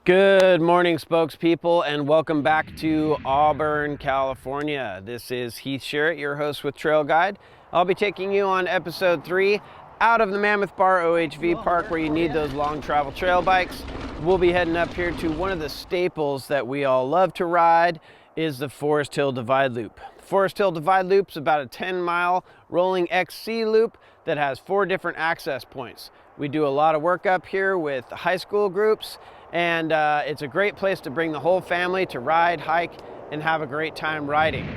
Good morning, spokespeople, and welcome back to Auburn, California. This is Heath Sherritt, your host with Trail Guide. I'll be taking you on episode 3 out of the Mammoth Bar OHV Park where you need those long travel trail bikes. We'll be heading up here to one of the staples that we all love to ride is the Forest Hill Divide Loop. The Forest Hill Divide Loop is about a 10-mile rolling XC loop that has 4 different access points. We do a lot of work up here with high school groups, and it's a great place to bring the whole family to ride, hike, and have a great time riding.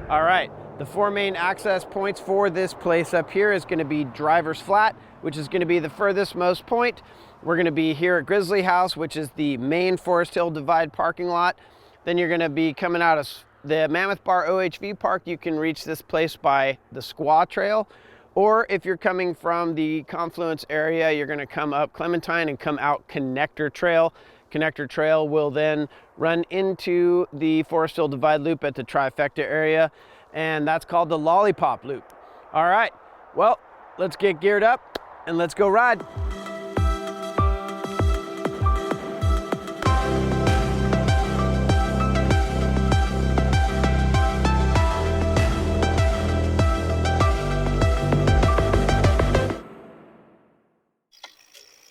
All right, the 4 main access points for this place up here is going to be Driver's Flat, which is going to be the furthest most point. We're going to be here at Grizzly House, which is the main Forest Hill Divide parking lot. Then you're going to be coming out of the Mammoth Bar OHV Park. You can reach this place by the Squaw Trail. Or if you're coming from the Confluence area, you're going to come up Clementine and come out Connector Trail. Connector Trail will then run into the Forest Hill Divide Loop at the Trifecta area, and that's called the Lollipop Loop. All right, well, let's get geared up and let's go ride.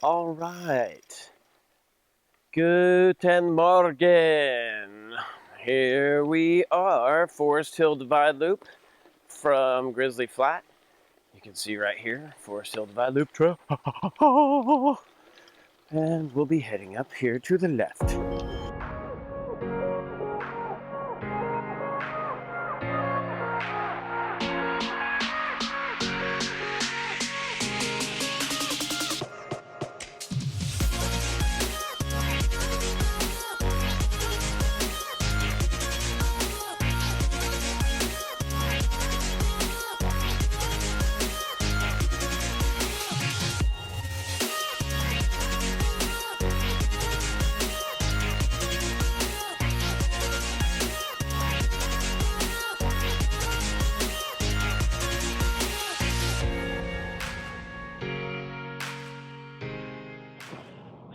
All right. Guten Morgen. Here we are, Forest Hill Divide Loop from Grizzly Flat. You can see right here, Forest Hill Divide Loop Trail. And we'll be heading up here to the left.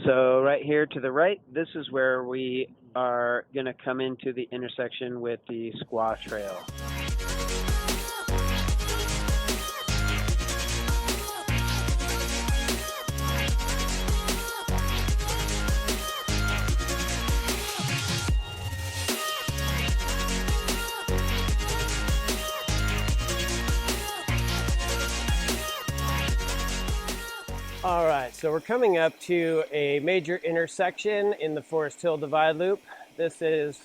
So right here to the right, this is where we are going to come into the intersection with the Squaw Trail. All right, so we're coming up to a major intersection in the Forest Hill Divide Loop. This is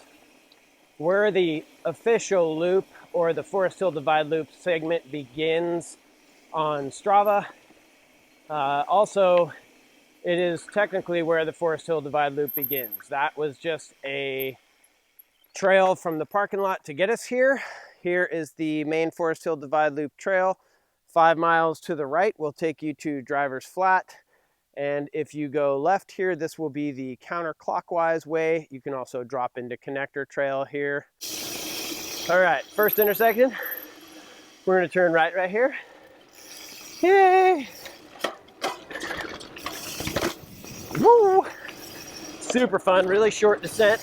where the official loop or the Forest Hill Divide Loop segment begins on Strava. Also, it is technically where the Forest Hill Divide Loop begins. That was just a trail from the parking lot to get us here. Here is the main Forest Hill Divide Loop trail. 5 miles to the right will take you to Driver's Flat. And if you go left here, this will be the counterclockwise way. You can also drop into Connector Trail here. All right, first intersection. We're gonna turn right here. Yay! Woo! Super fun, really short descent.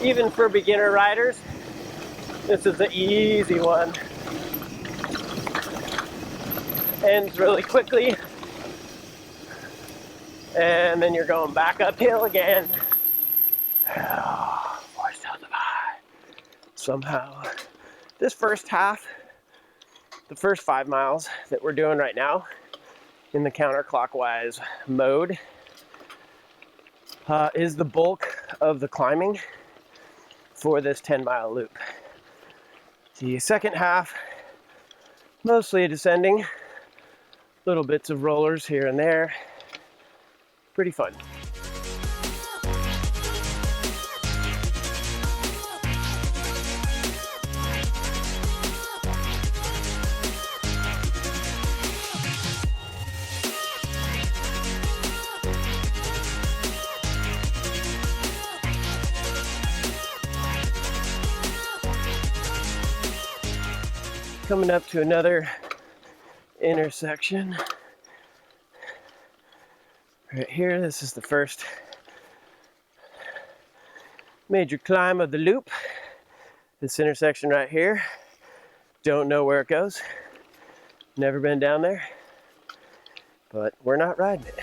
Even for beginner riders, this is the easy one. Ends really quickly. And then you're going back uphill again. Oh, Forest Hill Divide. Somehow, this first half, the first 5 miles that we're doing right now in the counterclockwise mode is the bulk of the climbing for this 10-mile loop. The second half, mostly descending, little bits of rollers here and there. Pretty fun. Coming up to another intersection Right here, this is the first major climb of the loop. This intersection right here. Don't know where it goes. Never been down there, but we're not riding it.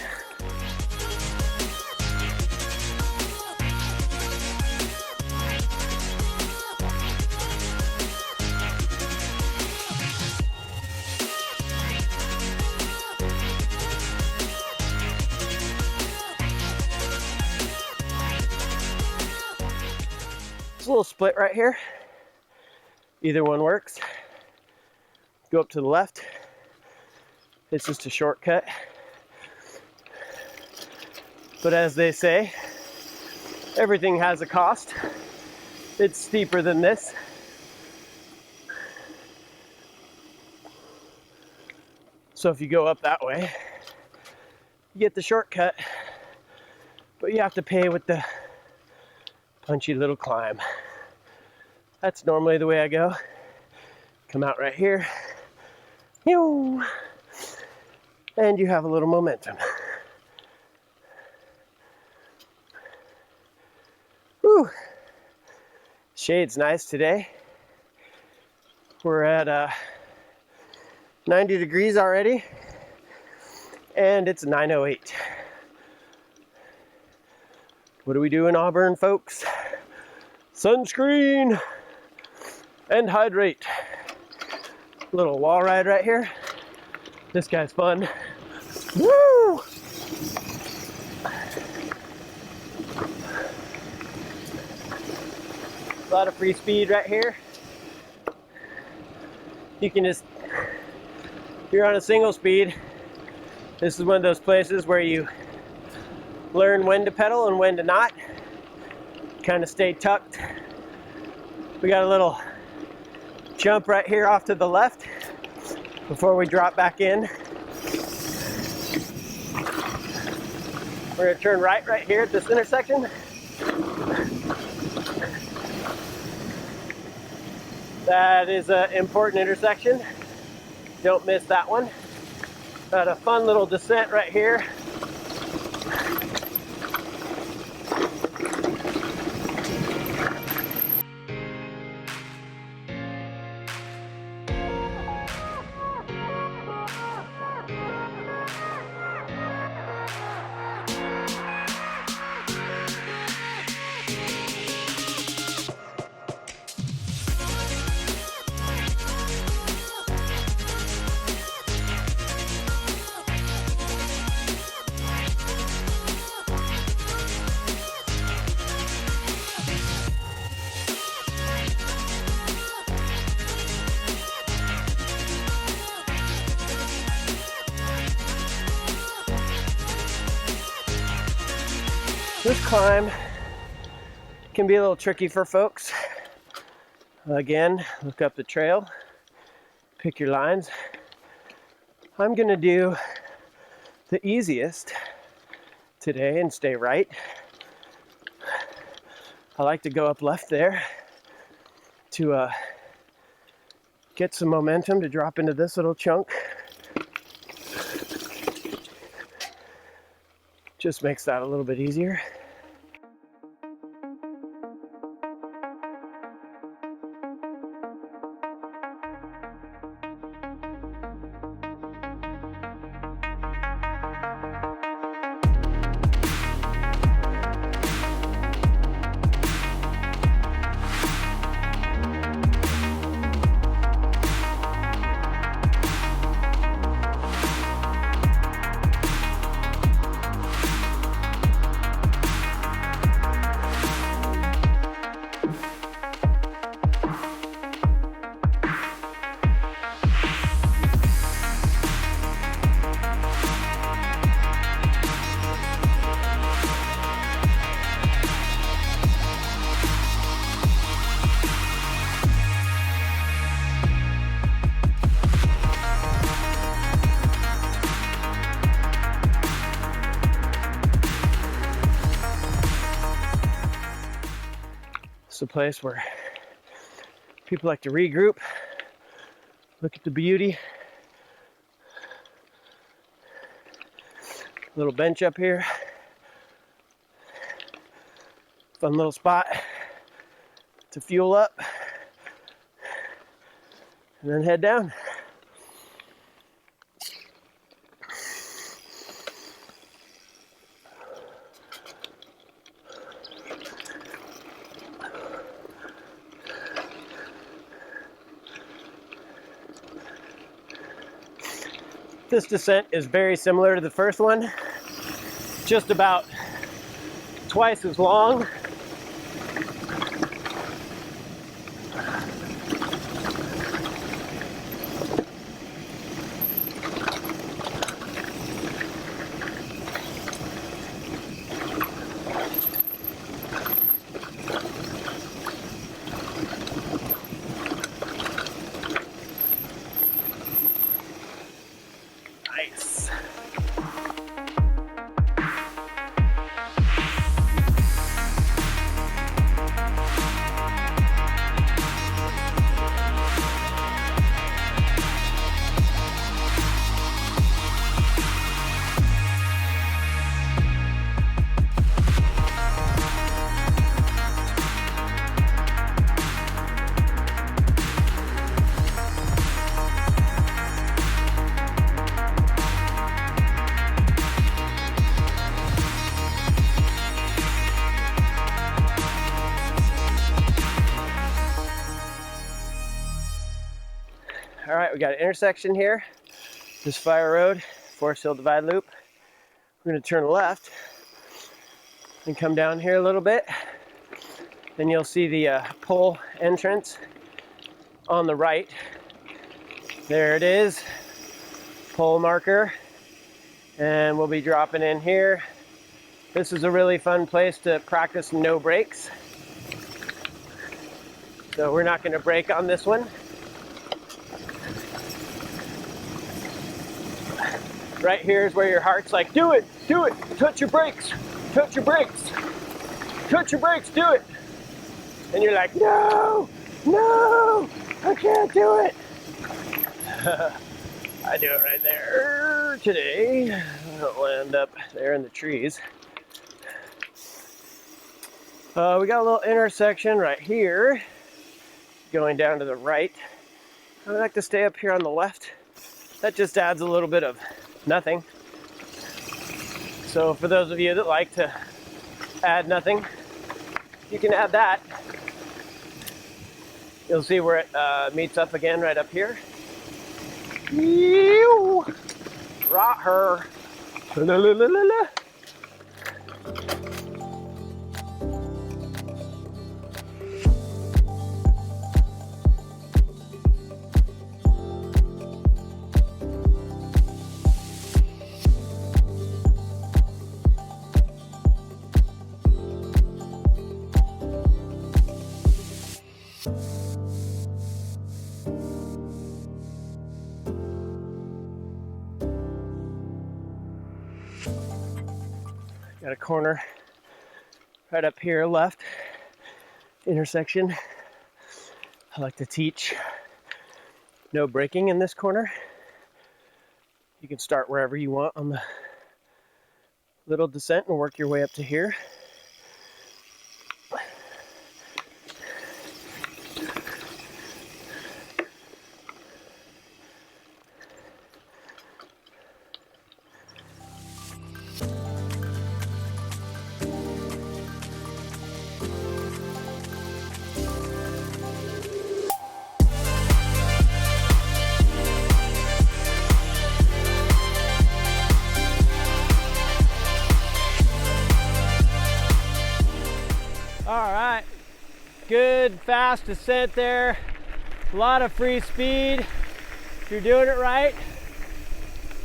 There's a little split right here. Either one works. Go up to the left. It's just a shortcut. But as they say, everything has a cost. It's steeper than this. So if you go up that way, you get the shortcut, but you have to pay with the punchy little climb. That's normally the way I go. Come out right here. And you have a little momentum. Whew. Shade's nice today. We're at 90 degrees already, and it's 9:08. What do we do in Auburn, folks? Sunscreen and hydrate. Little wall ride right here. This guy's fun. Woo! A lot of free speed right here. You can just, if you're on a single speed, this is one of those places where you learn when to pedal and when to not. Kind of stay tucked. We got a little jump right here off to the left before we drop back in. We're going to turn right here at this intersection. That is an important intersection. Don't miss that one. Got a fun little descent right here. This climb can be a little tricky for folks. Again, look up the trail, pick your lines. I'm gonna do the easiest today and stay right. I like to go up left there to get some momentum to drop into this little chunk. Just makes that a little bit easier. It's a place where people like to regroup, look at the beauty, Little bench up here. Fun little spot to fuel up and then head down. This descent is very similar to the first one, just about twice as long. Nice. All right, we got an intersection here. This Fire Road, Forest Hill Divide Loop. We're gonna turn left and come down here a little bit. Then you'll see the pole entrance on the right. There it is, pole marker. And we'll be dropping in here. This is a really fun place to practice no brakes. So we're not gonna brake on this one. Right here is where your heart's like, do it, touch your brakes, touch your brakes, touch your brakes, do it. And you're like, no, I can't do it. I do it right there today. I don't land up there in the trees. We got a little intersection right here, going down to the right. I like to stay up here on the left. That just adds a little bit of nothing. So for those of you that like to add nothing, you can add that. You'll see where it meets up again right up here. Right her. La, la, la, la, la. Got a corner right up here left, intersection. I like to teach no braking in this corner. You can start wherever you want on the little descent and work your way up to here. All right, good fast descent there. A lot of free speed if you're doing it right.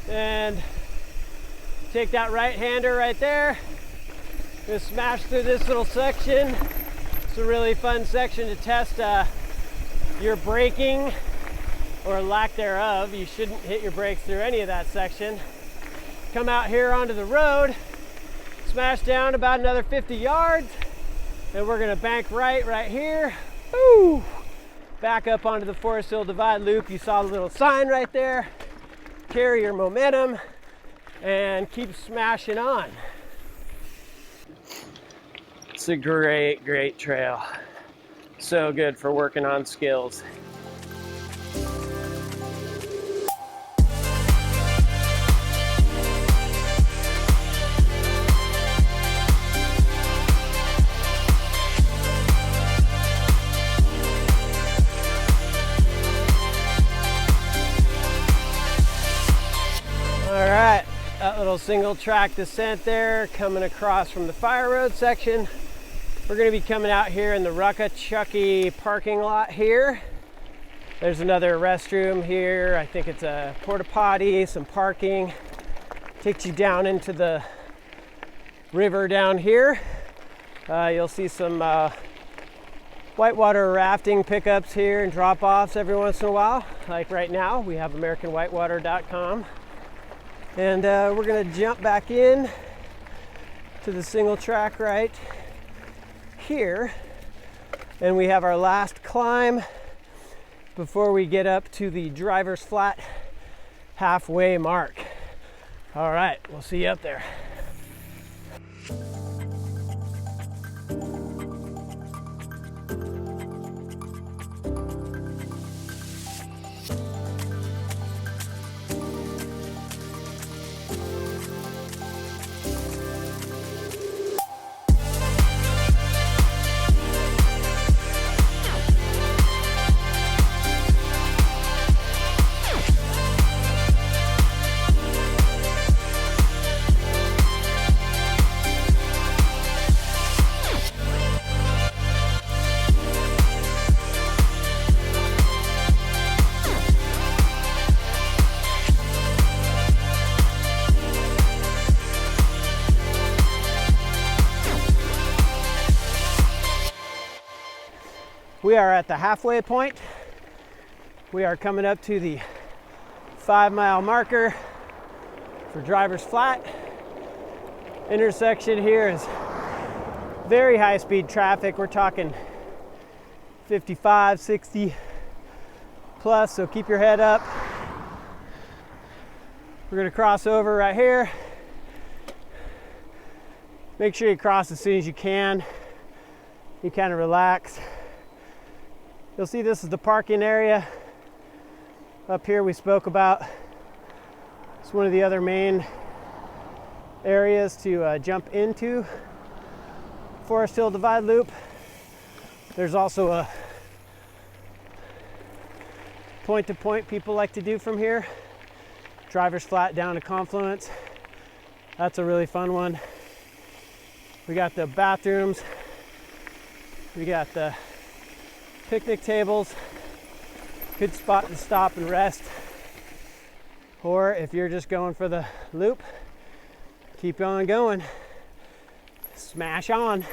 And take that right-hander right there. Just smash through this little section. It's a really fun section to test your braking or lack thereof. You shouldn't hit your brakes through any of that section. Come out here onto the road, smash down about another 50 yards. And we're gonna bank right here. Woo! Back up onto the Forest Hill Divide Loop. You saw the little sign right there. Carry your momentum and keep smashing on. It's a great, great trail. So good for working on skills. All right, that little single track descent there coming across from the fire road section. We're gonna be coming out here in the Rucka Chucky parking lot here. There's another restroom here. I think it's a porta potty, some parking. Takes you down into the river down here. You'll see some whitewater rafting pickups here and drop-offs every once in a while. Like right now, we have AmericanWhitewater.com. And we're gonna jump back in to the single track right here. And we have our last climb before we get up to the driver's flat halfway mark. All right, we'll see you up there. We are at the halfway point. We are coming up to the 5-mile marker for Driver's Flat. Intersection here is very high speed traffic. We're talking 55, 60 plus, so keep your head up. We're gonna cross over right here. Make sure you cross as soon as you can. You kind of relax. You'll see this is the parking area. Up here we spoke about. It's one of the other main areas to jump into Forest Hill Divide Loop. There's also a point-to-point people like to do from here. Driver's Flat down to Confluence. That's a really fun one. We got the bathrooms. We got the picnic tables. Good spot to stop and rest. Or if you're just going for the loop, keep on going. Smash on.